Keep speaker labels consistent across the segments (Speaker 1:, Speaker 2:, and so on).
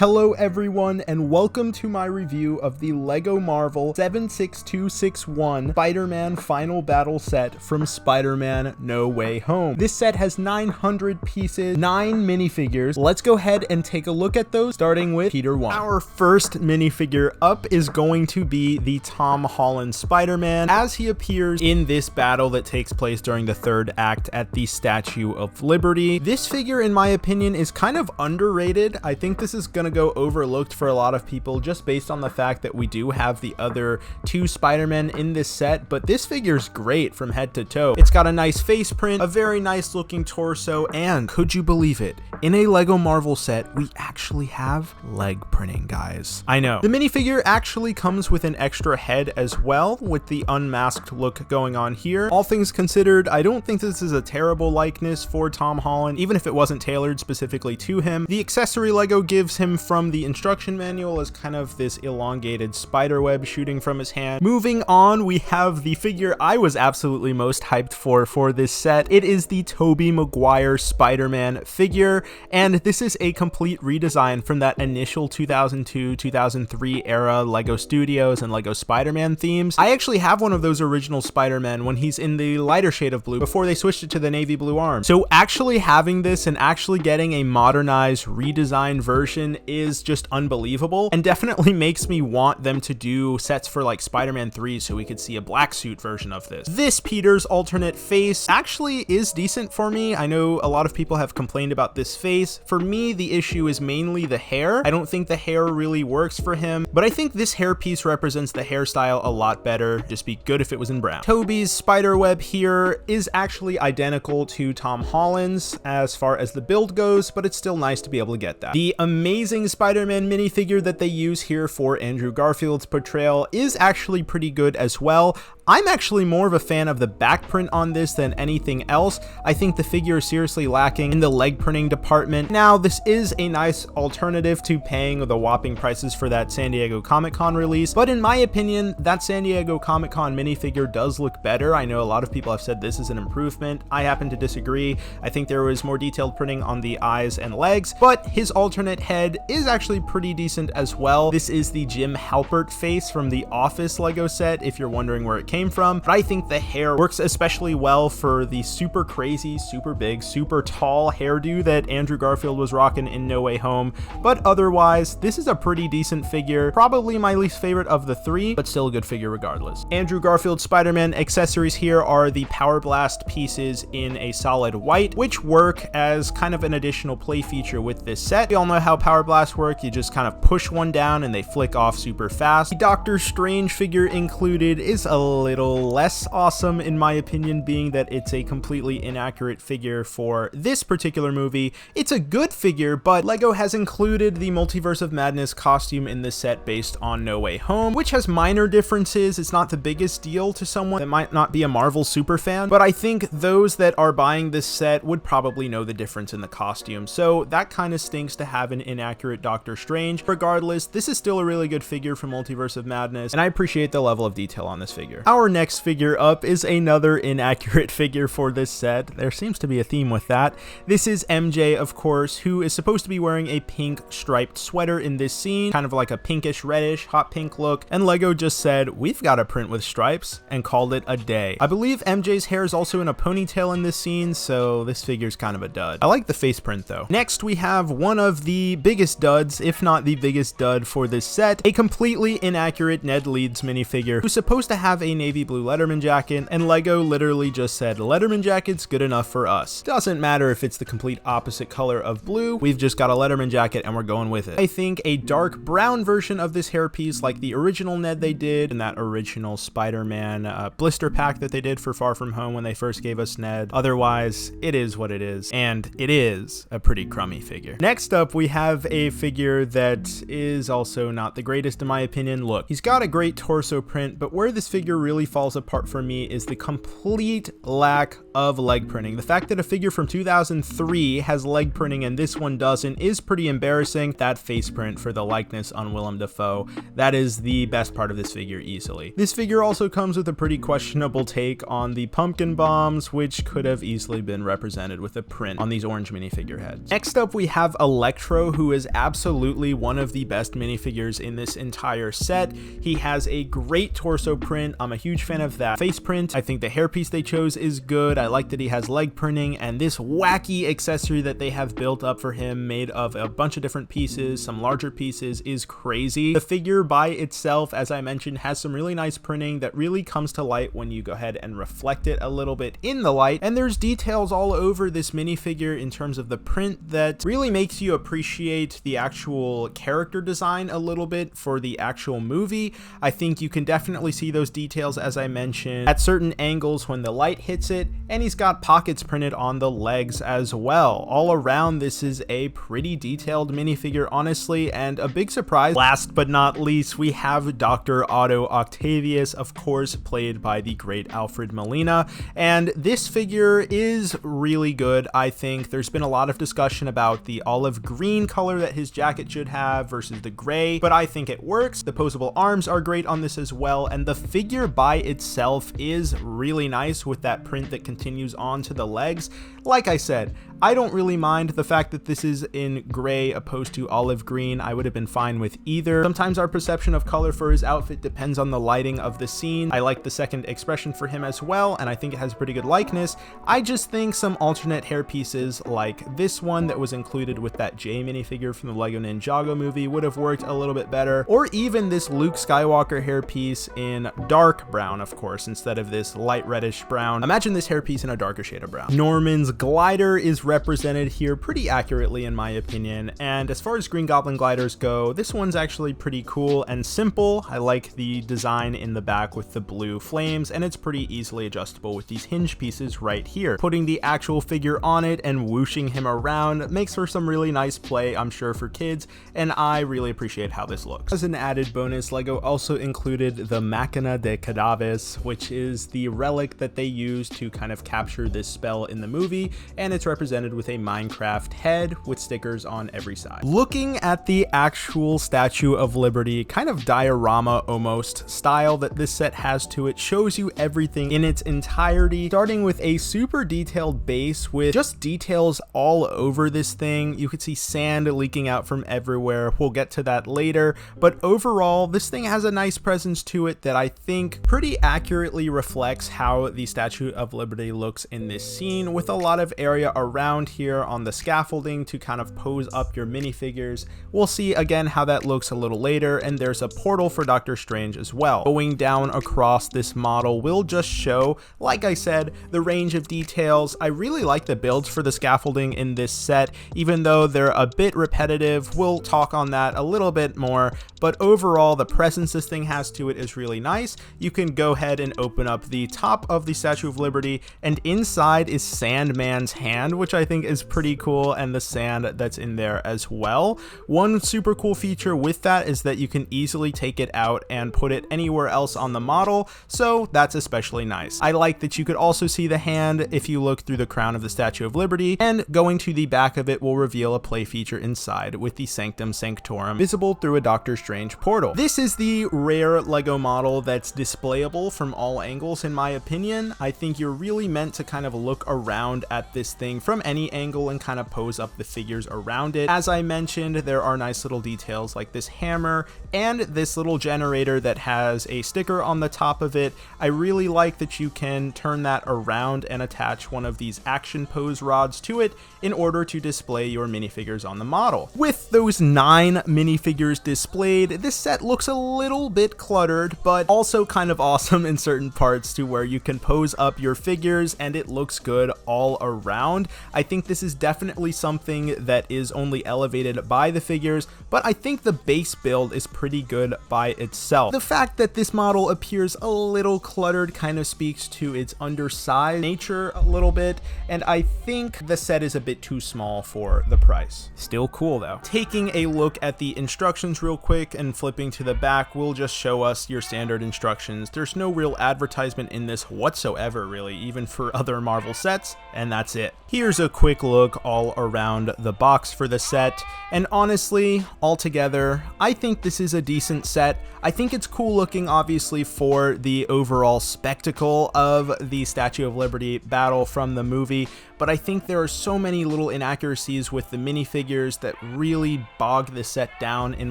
Speaker 1: Hello everyone, and welcome to my review of the LEGO Marvel 76261 Spider-Man Final Battle set from Spider-Man No Way Home. This set has 900 pieces, 9 minifigures. Let's go ahead and take a look at those, starting with Peter 1. Our first minifigure up is going to be the Tom Holland Spider-Man, as he appears in this battle that takes place during the third act at the Statue of Liberty. This figure, in my opinion, is kind of underrated. I think this is gonna go overlooked for a lot of people just based on the fact that we do have the other two Spider-Men in this set, but this figure's great from head to toe. It's got a nice face print, a very nice looking torso, and could you believe it? In a LEGO Marvel set, we actually have leg printing, guys. I know. The minifigure actually comes with an extra head as well, with the unmasked look going on here. All things considered, I don't think this is a terrible likeness for Tom Holland, even if it wasn't tailored specifically to him. The accessory LEGO gives him from the instruction manual is kind of this elongated spider web shooting from his hand. Moving on, we have the figure I was absolutely most hyped for this set. It is the Tobey Maguire Spider-Man figure, and this is a complete redesign from that initial 2002-2003 era LEGO Studios and LEGO Spider-Man themes. I actually have one of those original Spider-Man when he's in the lighter shade of blue before they switched it to the navy blue arm. So actually having this and actually getting a modernized redesigned version is just unbelievable, and definitely makes me want them to do sets for like Spider-Man 3 so we could see a black suit version of this. This Peter's alternate face actually is decent for me. I know a lot of people have complained about this face. For me, the issue is mainly the hair. I don't think the hair really works for him, but I think this hairpiece represents the hairstyle a lot better. Just be good if it was in brown. Tobey's spiderweb here is actually identical to Tom Holland's as far as the build goes, but it's still nice to be able to get that. The amazing Spider-Man minifigure that they use here for Andrew Garfield's portrayal is actually pretty good as well. I'm actually more of a fan of the back print on this than anything else. I think the figure is seriously lacking in the leg printing department. Now, this is a nice alternative to paying the whopping prices for that San Diego Comic-Con release, but in my opinion, that San Diego Comic-Con minifigure does look better. I know a lot of people have said this is an improvement. I happen to disagree. I think there was more detailed printing on the eyes and legs, but his alternate head is actually pretty decent as well. This is the Jim Halpert face from the Office LEGO set, if you're wondering where it came from, but I think the hair works especially well for the super crazy, super big, super tall hairdo that Andrew Garfield was rocking in No Way Home. But otherwise, this is a pretty decent figure, probably my least favorite of the three, but still a good figure regardless. Andrew Garfield Spider-Man accessories here are the Power Blast pieces in a solid white, which work as kind of an additional play feature with this set. We all know how Power Blasts work. You just kind of push one down and they flick off super fast. The Doctor Strange figure included is a little less awesome in my opinion, being that it's a completely inaccurate figure for this particular movie. It's a good figure, but LEGO has included the Multiverse of Madness costume in this set based on No Way Home, which has minor differences. It's not the biggest deal to someone that might not be a Marvel super fan, but I think those that are buying this set would probably know the difference in the costume, so that kind of stinks to have an inaccurate Doctor Strange. Regardless, this is still a really good figure from Multiverse of Madness, and I appreciate the level of detail on this figure. Our next figure up is another inaccurate figure for this set. There seems to be a theme with that. This is MJ, of course, who is supposed to be wearing a pink striped sweater in this scene, kind of like a pinkish reddish hot pink look, and LEGO just said, we've got a print with stripes, and called it a day. I believe MJ's hair is also in a ponytail in this scene, so this figure's kind of a dud. I like the face print though. Next, we have one of the biggest duds, if not the biggest dud for this set, a completely inaccurate Ned Leeds minifigure who's supposed to have a navy blue Letterman jacket, and LEGO literally just said Letterman jacket's good enough for us. Doesn't matter if it's the complete opposite color of blue, we've just got a Letterman jacket and we're going with it. I think a dark brown version of this hairpiece like the original Ned they did in that original Spider-Man blister pack that they did for Far From Home when they first gave us Ned. Otherwise, it is what it is, and it is a pretty crummy figure. Next up, we have a figure that is also not the greatest in my opinion. Look, he's got a great torso print, but where this figure really falls apart for me is the complete lack of leg printing. The fact that a figure from 2003 has leg printing and this one doesn't is pretty embarrassing. That face print for the likeness on Willem Dafoe, that is the best part of this figure easily. This figure also comes with a pretty questionable take on the pumpkin bombs, which could have easily been represented with a print on these orange minifigure heads. Next up, we have Electro, who is is absolutely one of the best minifigures in this entire set. He has a great torso print. I'm a huge fan of that face print. I think the hairpiece they chose is good. I like that he has leg printing, and this wacky accessory that they have built up for him made of a bunch of different pieces, some larger pieces, is crazy. The figure by itself, as I mentioned, has some really nice printing that really comes to light when you go ahead and reflect it a little bit in the light, and there's details all over this minifigure in terms of the print that really makes you appreciate the actual character design a little bit for the actual movie. I think you can definitely see those details, as I mentioned, at certain angles when the light hits it, and he's got pockets printed on the legs as well. All around, this is a pretty detailed minifigure, honestly, and a big surprise. Last but not least, we have Dr. Otto Octavius, of course, played by the great Alfred Molina, and this figure is really good. I think there's been a lot of discussion about the olive green color that his jacket should have versus the gray, but I think it works. The posable arms are great on this as well, and the figure by itself is really nice with that print that continues on to the legs. Like I said, I don't really mind the fact that this is in gray opposed to olive green. I would have been fine with either. Sometimes our perception of color for his outfit depends on the lighting of the scene. I like the second expression for him as well, and I think it has pretty good likeness. I just think some alternate hair pieces like this one that was included with that Jay minifigure from the Lego Ninjago movie would have worked a little bit better, or even this Luke Skywalker hairpiece in dark brown, of course, instead of this light reddish brown. Imagine this hairpiece in a darker shade of brown. Norman's glider is represented here pretty accurately in my opinion, and as far as Green Goblin gliders go, this one's actually pretty cool and simple. I like the design in the back with the blue flames, and it's pretty easily adjustable with these hinge pieces right here. Putting the actual figure on it and whooshing him around makes for some really nice play, I'm sure, for kids, and I really appreciate how this looks. As an added bonus, Lego also included the Machina de Cadavis, which is the relic that they use to kind of capture this spell in the movie, and it's represented with a Minecraft head with stickers on every side. Looking at the actual Statue of Liberty, kind of diorama almost style that this set has to it, shows you everything in its entirety, starting with a super detailed base with just details all over this thing. You could see sand leaking out from everywhere. We'll get to that later, but overall, this thing has a nice presence to it that I think pretty accurately reflects how the Statue of Liberty looks in this scene, with a lot of area around here on the scaffolding to kind of pose up your minifigures. We'll see again how that looks a little later, and there's a portal for Doctor Strange as well. Going down across this model will just show, like I said, the range of details. I really like the builds for the scaffolding in this set, even though they're a bit repetitive. We'll talk on that a little bit more, but overall the presence this thing has to it is really nice. You can go ahead and open up the top of the Statue of Liberty, and inside is Sandman's hand, which I think is pretty cool, and the sand that's in there as well. One super cool feature with that is that you can easily take it out and put it anywhere else on the model, so that's especially nice. I like that you could also see the hand if you look through the crown of the Statue of Liberty, and going to the back of it will reveal a play feature inside with the Sanctum Sanctorum visible through a Doctor Strange portal. This is the rare Lego model that's displayable from all angles in my opinion. I think you're really meant to kind of look around at this thing from any angle and kind of pose up the figures around it. As I mentioned, there are nice little details like this hammer and this little generator that has a sticker on the top of it. I really like that you can turn that around and attach one of these action pose rods to it in order to display your minifigures on the model. With those 9 minifigures displayed, this set looks a little bit cluttered, but also kind of awesome in certain parts to where you can pose up your figures and it looks good all around. I think this is definitely something that is only elevated by the figures, but I think the base build is pretty good by itself. The fact that this model appears a little cluttered kind of speaks to its undersized nature a little bit, and I think the set is a bit too small for the price. Still cool though. Taking a look at the instructions real quick and flipping to the back will just show us your standard instructions. There's no real advertisement in this whatsoever really, even for other Marvel sets, and that's it. Here's a quick look all around the box for the set, and honestly, altogether, I think this is a decent set. I think it's cool looking, obviously, for the overall spectacle of the Statue of Liberty battle from the movie, but I think there are so many little inaccuracies with the minifigures that really bog the set down in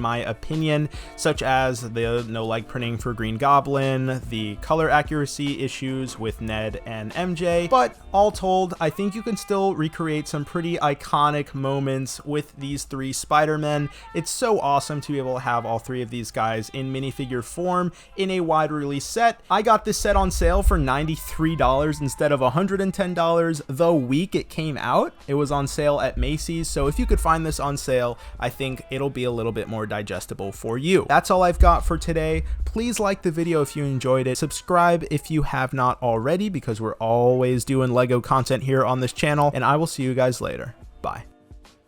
Speaker 1: my opinion, such as the no leg printing for Green Goblin, the color accuracy issues with Ned and MJ, but all told, I think you can still recreate some pretty iconic moments with these three Spider-Men. It's so awesome to be able to have all three of these guys in minifigure form in a wide release set. I got this set on sale for $93 instead of $110 the week it came out. It was on sale at Macy's, so if you could find this on sale, I think it'll be a little bit more digestible for you. That's all I've got for today. Please like the video if you enjoyed it. Subscribe if you have not already, because we're always doing Lego content here on this channel, and I will see you guys later. Bye.